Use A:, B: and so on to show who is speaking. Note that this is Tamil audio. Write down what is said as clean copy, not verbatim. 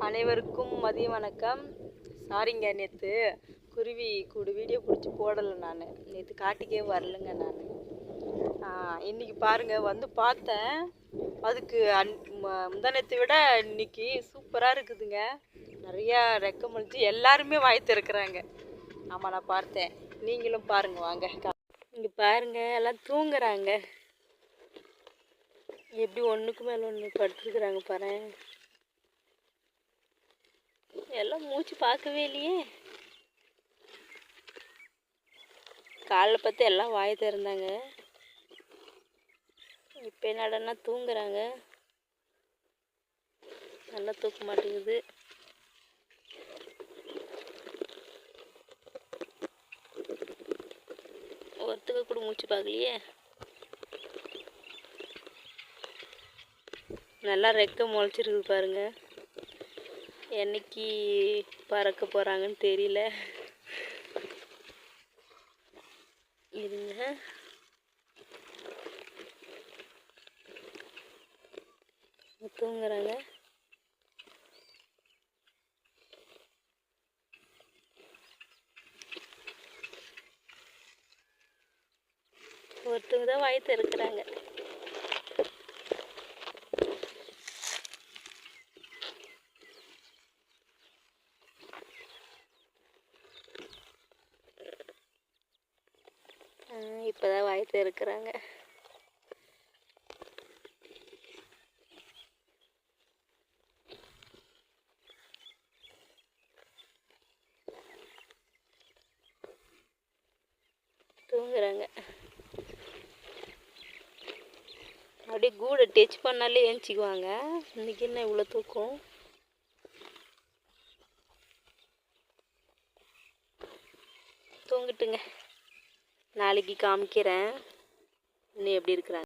A: அனைவருக்கும் மதிய வணக்கம். சாரிங்க, நேற்று குருவி கூடு வீடியோ பிடிச்சி போடலை. நான் நேற்று காட்டுக்கே வரலைங்க. நான் இன்றைக்கி பாருங்கள் வந்து பார்த்தேன். அதுக்கு முந்தானத்தை விட இன்னைக்கு சூப்பராக இருக்குதுங்க. நிறையா ரெக்க முழிச்சு எல்லாருமே வாய் திறக்கிறாங்க. ஆமாம், நான் பார்த்தேன். நீங்களும் பாருங்கள் வாங்க. இங்கே பாருங்கள், எல்லாம் தூங்குறாங்க. எப்படி ஒன்றுக்கு மேலே ஒன்று படுத்துருக்குறாங்க பாரு. எல்லாம் மூச்சு பார்க்கவே இல்லையே. காலைல பார்த்து எல்லாம் வாய் திறந்தாங்க. இப்போ என்னடனா தூங்குறாங்க. நல்லா தூக்க மாட்டேங்குது. ஒருத்துக்க கூட மூச்சு பார்க்கலையே. நல்லா ரெக்க முளைச்சிருக்கு பாருங்க. என்னைக்கு பறக்க போகிறாங்கன்னு தெரியல. இருங்க, தூங்குறாங்க. ஒருத்தவங்க தான் வாய் திறக்கிறாங்க. இப்போதான் வாய் திறக்கிறாங்க. தூங்குறாங்க. அப்படியே கூடை டச் பண்ணாலே ஏஞ்சிக்குவாங்க. இன்னைக்கு என்ன இவ்வளோ தூக்கம்? தூங்கிட்டுங்க. நாளைக்கு காமிக்கிறேன் இன்னும் எப்படி இருக்கிறாங்க.